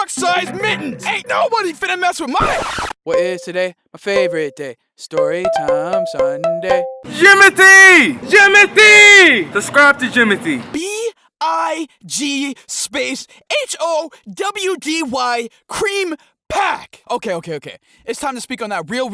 truck-sized mittens. Ain't nobody finna mess with mine. What is today? My favorite day. Story time Sunday. Jimothy! Jimothy! Subscribe to Jimothy. B-I-G space H-O-W-D-Y cream pack. Okay. It's time to speak on that real.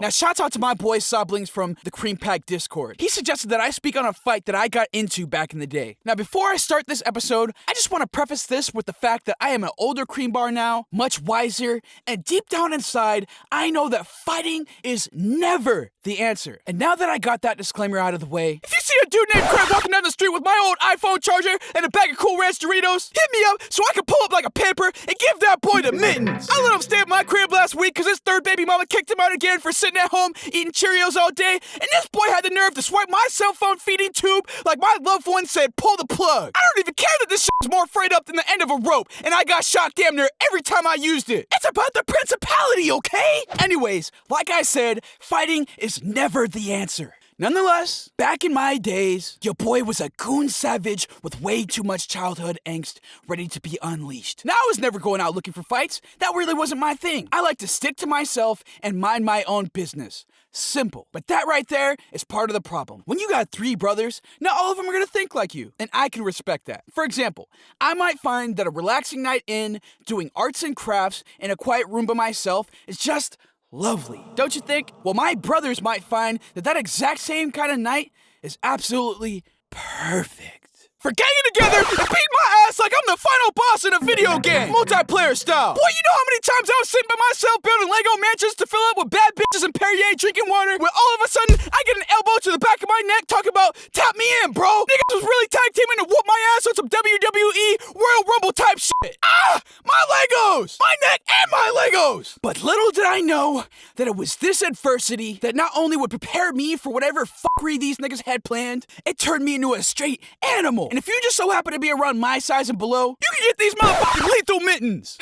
Now, shout out to my boy Soblings from the Cream Pack Discord. He suggested that I speak on a fight that I got into back in the day. Now, before I start this episode, I just want to preface this with the fact that I am an older cream bar now, much wiser, and deep down inside, I know that fighting is never the answer. And now that I got that disclaimer out of the way, if you see a dude named Craig walking down the street with my old iPhone charger and a bag of Cool Ranch Doritos, hit me up so I can pull up like a pamper and give that boy the mittens. I let him stay at my crib last week because his third baby mama kicked him out again for sitting at home eating Cheerios all day, and this boy had the nerve to swipe my cell phone feeding tube like my loved one said, pull the plug. I don't even care that this shit is more frayed up than the end of a rope, and I got shot damn near every time I used it. It's about the principality, okay? Anyways, like I said, fighting is never the answer. Nonetheless, back in my days, your boy was a goon savage with way too much childhood angst ready to be unleashed. Now, I was never going out looking for fights. That really wasn't my thing. I like to stick to myself and mind my own business. Simple. But that right there is part of the problem. When you got 3 brothers, not all of them are going to think like you, and I can respect that. For example, I might find that a relaxing night in, doing arts and crafts in a quiet room by myself is just lovely, don't you think? Well, my brothers might find that exact same kind of night is absolutely perfect. For ganging together and beating my ass like I'm the final boss in a video game, multiplayer style. Boy, you know how many times I was sitting by myself building Lego mansions to fill up with bad bitches and Perrier drinking water, when all of a sudden I get an elbow to the back of my neck talking about tap me in, bro. Niggas was really tag teaming to whoop my ass on some WWE Royal Rumble type shit. Ah, my Legos, my neck and my Legos. But little did I know that it was this adversity that not only would prepare me for whatever fuckery these niggas had planned, it turned me into a straight animal. And if you just so happen to be around my size and below, you can get these motherfucking lethal mittens.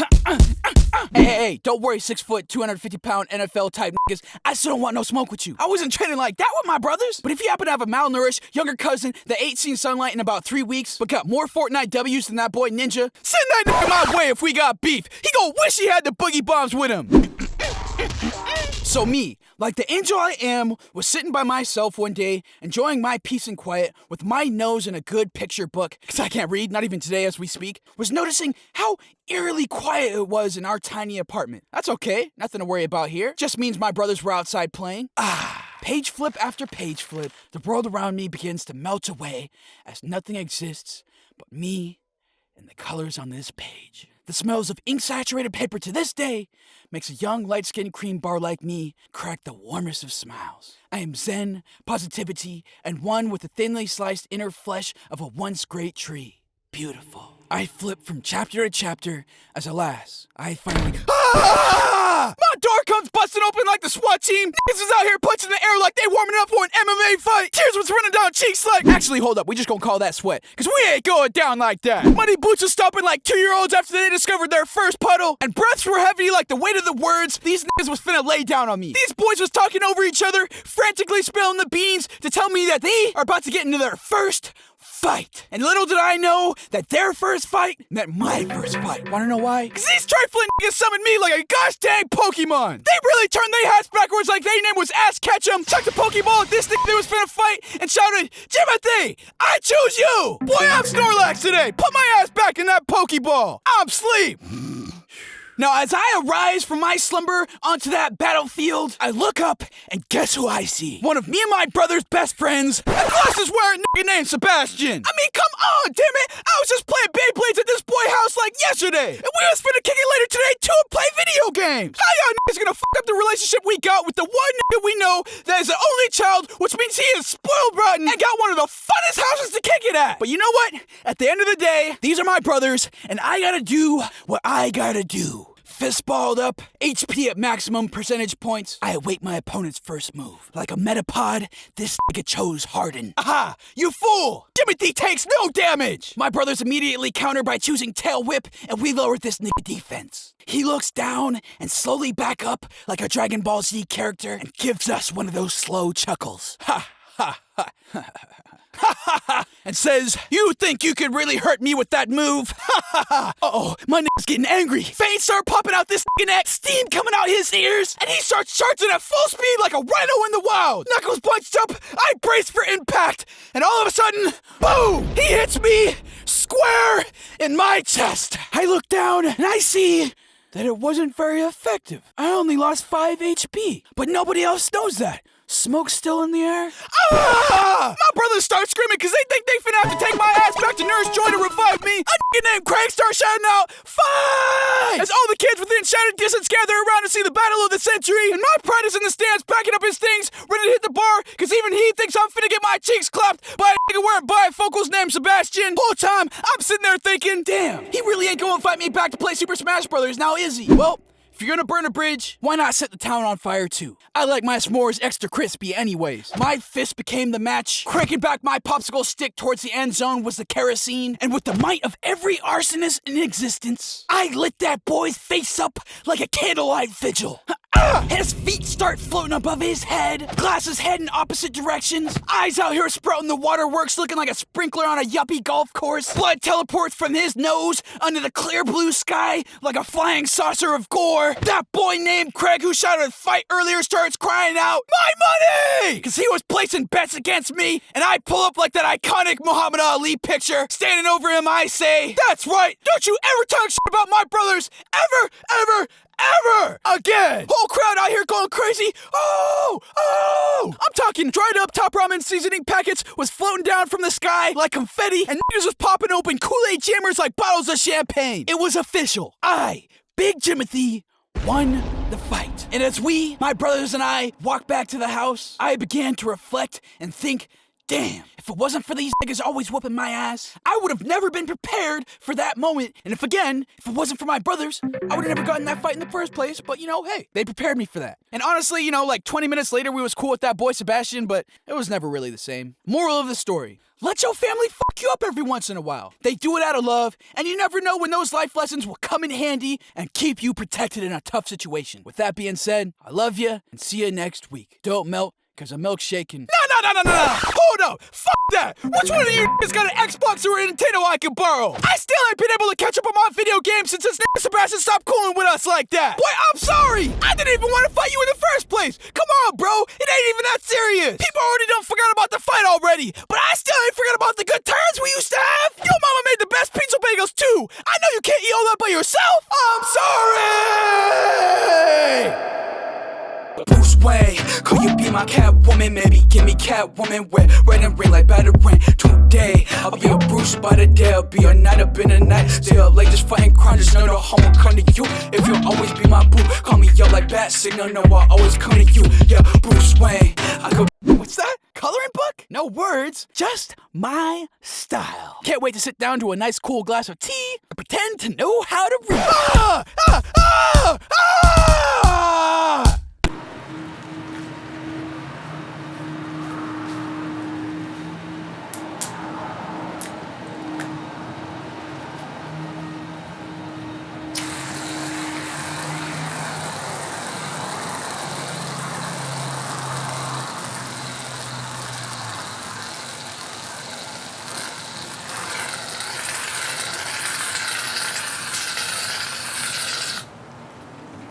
Hey, don't worry, 6 foot, 250 pound NFL type niggas. I still don't want no smoke with you. I wasn't training like that with my brothers. But if you happen to have a malnourished younger cousin that ain't seen sunlight in about 3 weeks, but got more Fortnite W's than that boy Ninja, send that nigga my way if we got beef. He gon' wish he had the boogie bombs with him. So me, like the angel I am, was sitting by myself one day, enjoying my peace and quiet with my nose in a good picture book, because I can't read, not even today as we speak, was noticing how eerily quiet it was in our tiny apartment. That's okay, nothing to worry about here. Just means my brothers were outside playing. Page flip after page flip, the world around me begins to melt away as nothing exists but me and the colors on this page. The smells of ink-saturated paper to this day makes a young, light-skinned cream bar like me crack the warmest of smiles. I am zen, positivity, and one with the thinly sliced inner flesh of a once great tree. Beautiful. I flip from chapter to chapter as alas, I finally... My door comes busting open like the SWAT team. Niggas was out here punching the air like they warming up for an MMA fight. Tears was running down cheeks like... Actually, hold up, we just gonna call that sweat, because we ain't going down like that. Muddy boots was stomping like 2-year-olds after they discovered their first puddle, and breaths were heavy like the weight of the words these niggas was finna lay down on me. These boys was talking over each other, frantically spilling the beans to tell me that they are about to get into their first fight. And little did I know that their first fight meant my first fight. Wanna know why? Cause these trifling niggas summoned me like a gosh dang Pokemon. They really turned their hats backwards like their name was Ass Ketchum, chucked a Pokeball at this nigga that was finna fight, and shouted, Jimothy, I choose you! Boy, I'm Snorlax today! Put my ass back in that Pokeball! I'm sleep! Now, as I arise from my slumber onto that battlefield, I look up and guess who I see? One of me and my brother's best friends, a glasses-wearing nigga named Sebastian. I mean, come on, damn it! I was just playing Beyblades at this boy house like yesterday, and we was finna kick it later today too and play video games. How y'all niggas gonna fuck up the relationship we got with the one nigga we know that is the only child, which means he is spoiled rotten and got one of the funnest houses to kick it at? But you know what? At the end of the day, these are my brothers, and I gotta do what I gotta do. Fist balled up, HP at maximum percentage points, I await my opponent's first move. Like a metapod, this nigga chose Harden. Aha! You fool! Jimothy takes no damage! My brothers immediately counter by choosing Tail Whip, and we lower this nigga defense. He looks down and slowly back up like a Dragon Ball Z character and gives us one of those slow chuckles. Ha ha ha ha ha ha, and says, you think you could really hurt me with that move? Ha Uh-oh, my nigga's getting angry. Veins start popping out this nigga neck, steam coming out his ears, and he starts charging at full speed like a rhino in the wild. Knuckles bunched up, I brace for impact, and all of a sudden, boom! He hits me square in my chest. I look down and I see that it wasn't very effective. I only lost 5 HP, but nobody else knows that. Smoke still in the air? Ah! My brothers start screaming because they think they finna have to take my ass back to Nurse Joy to revive me. A nigga named Craig starts shouting out, "Fight!" As all the kids within shouting distance gather around to see the battle of the century. And my pride is in the stands backing up his things, ready to hit the bar, because even he thinks I'm finna get my cheeks clapped by a nigga wearing bifocals named Sebastian. Whole time, I'm sitting there thinking, damn, he really ain't gonna fight me back to play Super Smash Brothers, now is he? Well, if you're gonna burn a bridge, why not set the town on fire too? I like my s'mores extra crispy anyways. My fist became the match. Cranking back my popsicle stick towards the end zone was the kerosene. And with the might of every arsonist in existence, I lit that boy's face up like a candlelight vigil. His feet start floating above his head, glasses head in opposite directions, eyes out here sprouting the waterworks looking like a sprinkler on a yuppie golf course. Blood teleports from his nose under the clear blue sky like a flying saucer of gore. That boy named Craig who shouted fight earlier starts crying out, "My money!" Because he was placing bets against me, and I pull up like that iconic Muhammad Ali picture. Standing over him, I say, "That's right, don't you ever talk shit about my brothers, ever again." Whole crowd out here going crazy. Oh! I'm talking dried up top ramen seasoning packets was floating down from the sky like confetti, and niggas was popping open Kool-Aid jammers like bottles of champagne. It was official. Big Jimothy, won the fight. And as we, my brothers and I, walked back to the house, I began to reflect and think, damn, if it wasn't for these niggas always whooping my ass, I would have never been prepared for that moment. And if it wasn't for my brothers, I would have never gotten that fight in the first place. But, hey, they prepared me for that. And honestly, like 20 minutes later, we was cool with that boy Sebastian, but it was never really the same. Moral of the story. Let your family fuck you up every once in a while. They do it out of love, and you never know when those life lessons will come in handy and keep you protected in a tough situation. With that being said, I love you, and see you next week. Don't melt, because a milkshake can... No. Hold up. Fuck that. Which one of you has got an Xbox or a Nintendo I can borrow? I still ain't been able to catch up on my video games since this nigga Sebastian stopped cooling with us like that. Boy, I'm sorry. I didn't even want to fight you in the first place. Come on, bro. It ain't even that serious. People already done forgot about the fight already, but I still ain't forgot about the good times we used to have. Your mama made the best pizza bagels too. I know you can't eat all that by yourself. I'm sorry. Bruce Wayne, could you be my Catwoman? Maybe give me Catwoman with red and red like battering. Today, I'll be a Bruce by the day. I'll be a night up in the night. Stay up late just fighting crime. Just know no harm will come to you. If you'll always be my boo, call me up like Bat Signal. No, I'll always come to you. Yeah, Bruce Wayne. I go. What's that? Coloring book? No words, just my style. Can't wait to sit down to a nice cool glass of tea and pretend to know how to read.